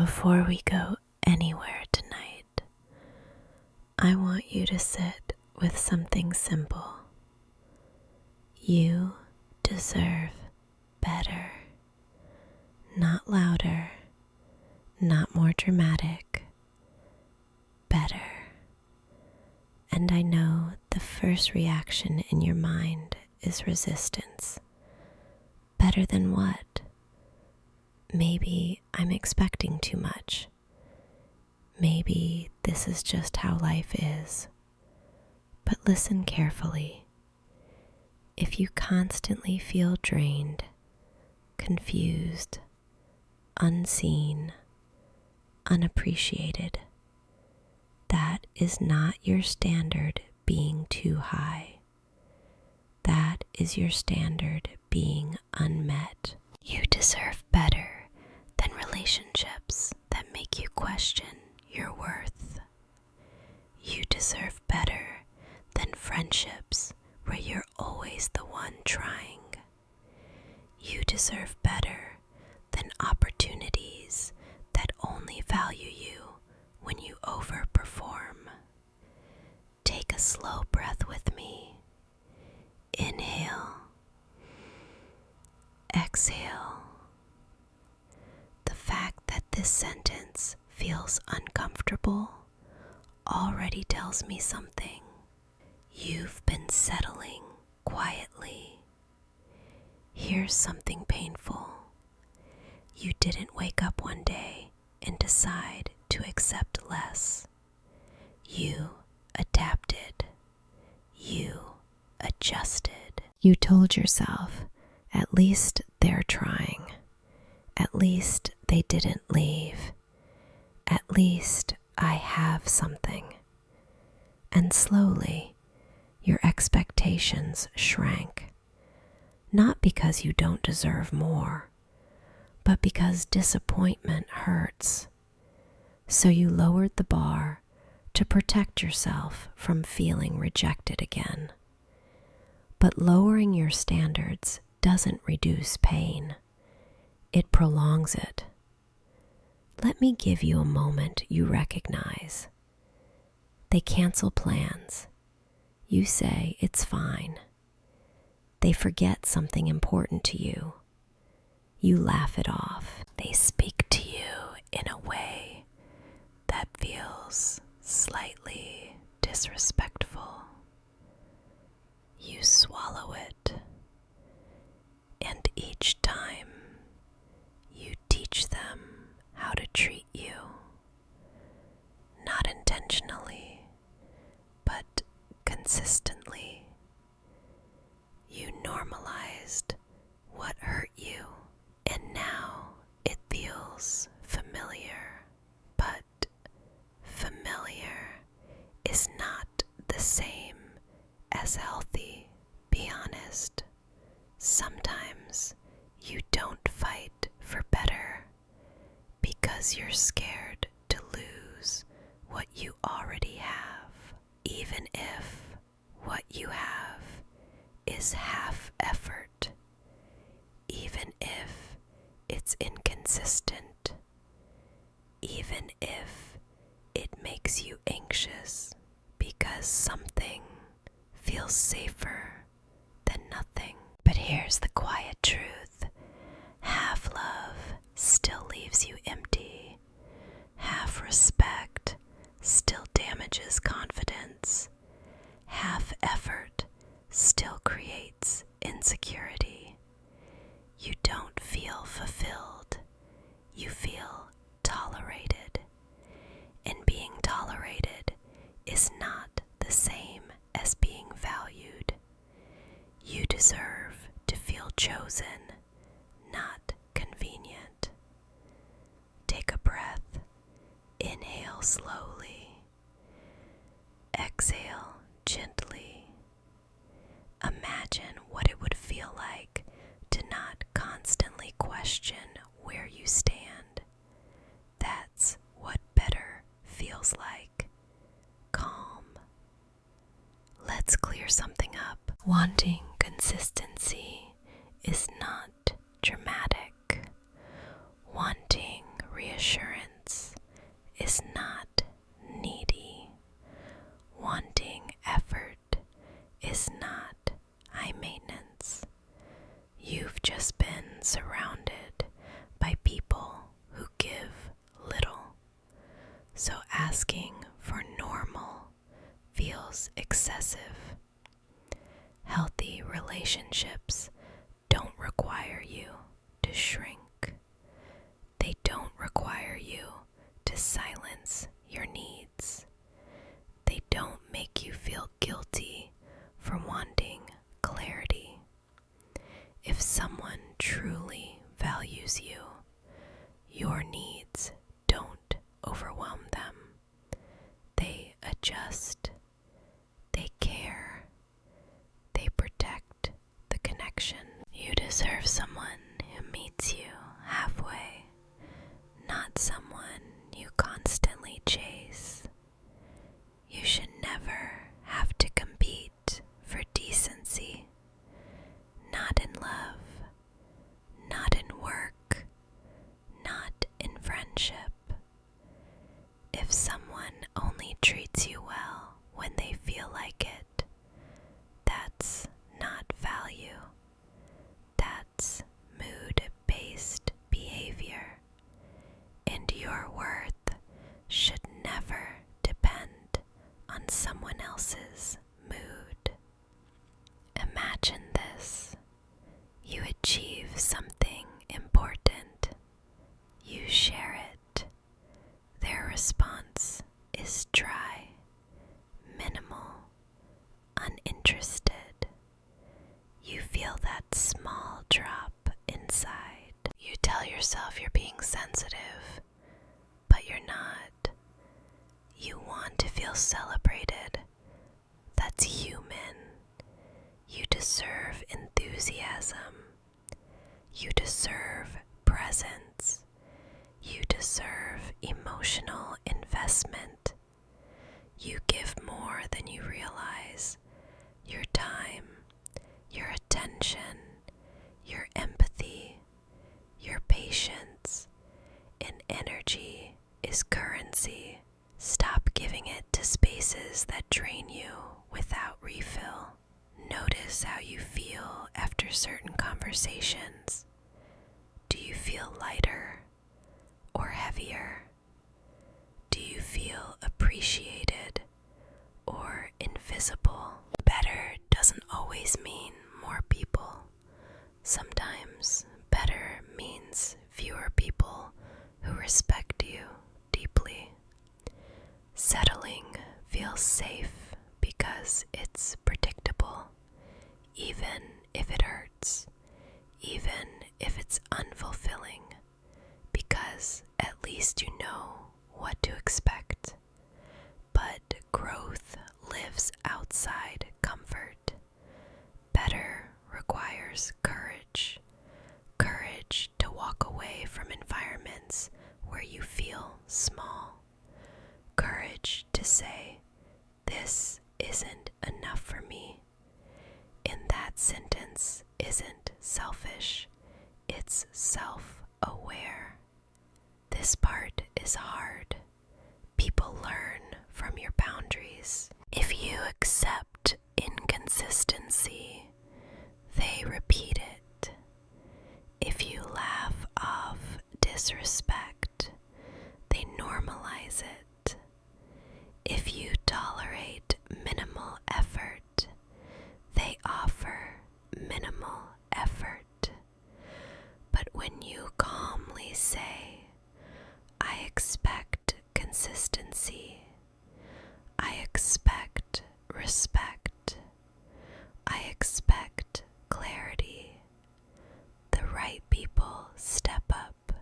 Before we go anywhere tonight, I want you to sit with something simple. You deserve better. Not louder, not more dramatic, better. And I know the first reaction in your mind is resistance. Better than what? Maybe I'm expecting too much. Maybe this is just how life is. But listen carefully. If you constantly feel drained, confused, unseen, unappreciated, that is not your standard being too high. That is your standard being unmet. You deserve better than relationships that make you question your worth. You deserve better than friendships where you're always the one trying. You deserve better than opportunities that only value you when you overperform. Take a slow breath with me. Inhale. Exhale. The fact that this sentence feels uncomfortable already tells me something. You've been settling quietly. Here's something painful. You didn't wake up one day and decide to accept less. You adapted. You adjusted. You told yourself, at least they're trying. At least they didn't leave. At least I have something. And slowly, your expectations shrank. Not because you don't deserve more, but because disappointment hurts. So you lowered the bar to protect yourself from feeling rejected again. But lowering your standards doesn't reduce pain. It prolongs it. Let me give you a moment you recognize. They cancel plans. You say it's fine. They forget something important to you. You laugh it off. They speak to you in a way that feels slightly disrespectful. You swallow it. And each time you teach them how to treat you, not intentionally, but consistently. You normalized what hurt you, and now it feels familiar, but familiar is not the same as healthy. Be honest. Sometimes you don't fight for better because you're scared to lose what you already have, even if what you have is half effort, even if it's inconsistent, even if it makes you anxious, because something feels safer than nothing. But here's the quiet truth. Half love still leaves you empty. Half respect still damages confidence. Half effort still creates insecurity. You don't feel fulfilled. You feel tolerated. And being tolerated is not the same as being valued. You deserve to feel chosen, not convenient. Take a breath. Inhale slowly. Exhale gently. Imagine what it would feel like to not constantly question where you stand. That's what better feels like. Calm. Let's clear something up. Wanting consistency is not dramatic. Wanting reassurance asking for normal feels excessive. Healthy relationships don't require you to shrink. They don't require you to silence your needs. They don't make you feel guilty for wanting clarity. If someone truly values you, your needs don't overwhelm them. They adjust. They care. They protect the connection. You deserve someone who meets you halfway, not someone you constantly chase. You should never have to compete for decency. Not in love, not in work, not in friendship. If someone only treats you well when they feel like it, that's not value. That's mood-based behavior. And your worth should never depend on someone else's mood. Imagine this. You achieve something important. You share it. Their response is dry, minimal, uninterested. You feel that small drop inside. You tell yourself you're being sensitive, but you're not. You want to feel celebrated. That's human. You deserve enthusiasm. You deserve presence. You deserve emotional investment. You give more than you realize. Your time, your attention, your empathy, your patience, and energy is currency. Stop giving it to spaces that drain you without refill. Notice how you feel after certain conversations. Do you feel lighter or heavier? Do you feel appreciated or invisible? Better doesn't always mean more people. Sometimes better means fewer people who respect you deeply. Settling feels safe because it's predictable, even if it hurts, even if it's unfulfilling, because at least you know what to expect. But growth lives outside comfort. Better requires courage. Courage to walk away from environments where you feel small. Courage to say, this isn't enough for me. In that sentence isn't selfish, it's self-aware. This part is hard. People learn from your boundaries. If you accept inconsistency, they repeat it. If you laugh off disrespect, they normalize it. If you tolerate minimal effort, they offer minimal effort. But when you calmly say, I expect consistency, I expect respect, I expect clarity, the right people step up,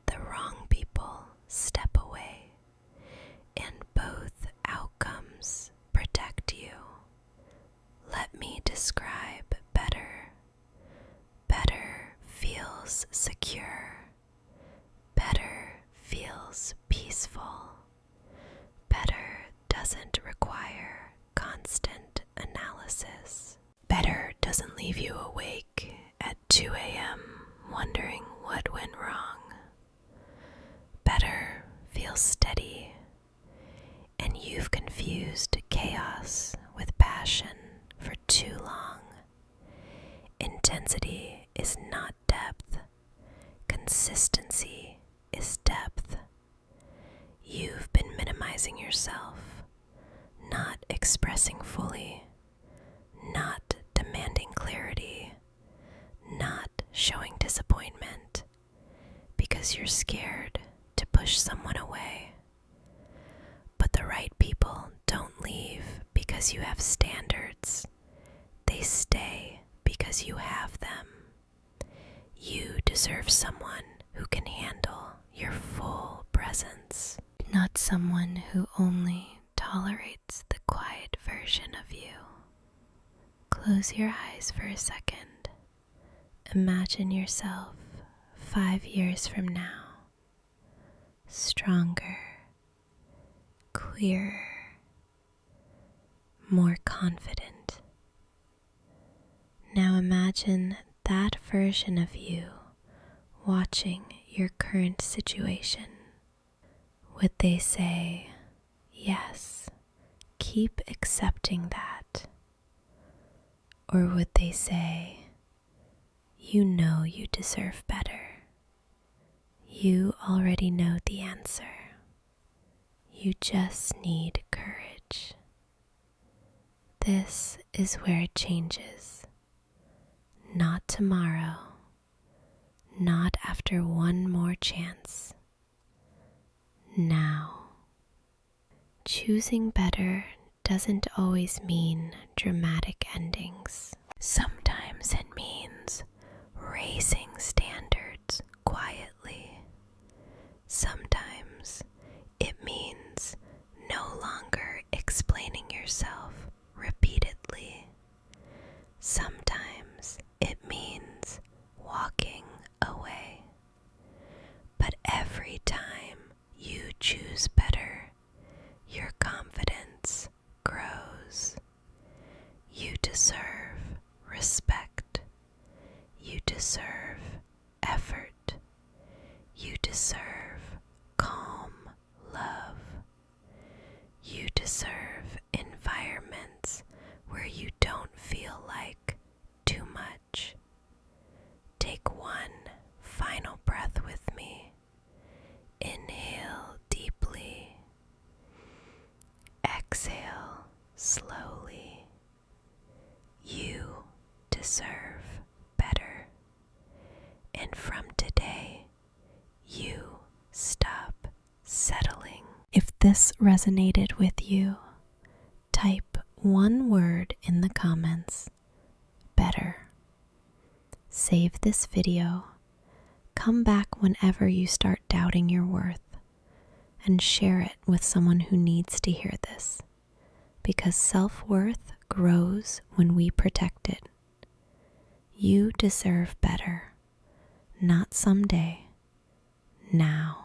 the wrong people step away, and both outcomes protect you. Let me describe better. Better feels secure. Better feels peaceful. Better doesn't require constant analysis. Better doesn't leave you awake at 2 a.m. wondering what went wrong. Better feels steady, and you've confused chaos with passion for too long. Intensity is not depth. Consistency is depth. You've been minimized criticizing yourself, not expressing fully, not demanding clarity, not showing disappointment because you're scared to push someone away. But the right people don't leave because you have standards. They stay because you have them. You deserve someone who can handle your full presence, not someone who only tolerates the quiet version of you. Close your eyes for a second. Imagine yourself 5 years from now, stronger, clearer, more confident. Now imagine that version of you watching your current situation. Would they say, yes, keep accepting that? Or would they say, you know you deserve better. You already know the answer. You just need courage. This is where it changes. Not tomorrow, not after one more chance. Now. Choosing better doesn't always mean dramatic endings. Sometimes it means raising standards quietly. Sometimes it means no longer explaining yourself repeatedly. Sometimes it means walking away. But every time you choose better, your confidence grows. You deserve respect. You deserve effort. You deserve calm love. You deserve environments where you don't feel like too much. Take one final breath with me. Inhale deeply. Exhale slowly. You deserve better. And from today, you stop settling. If this resonated with you, type one word in the comments, better. Save this video. Come back whenever you start doubting your worth and share it with someone who needs to hear this, because self-worth grows when we protect it. You deserve better, not someday, now.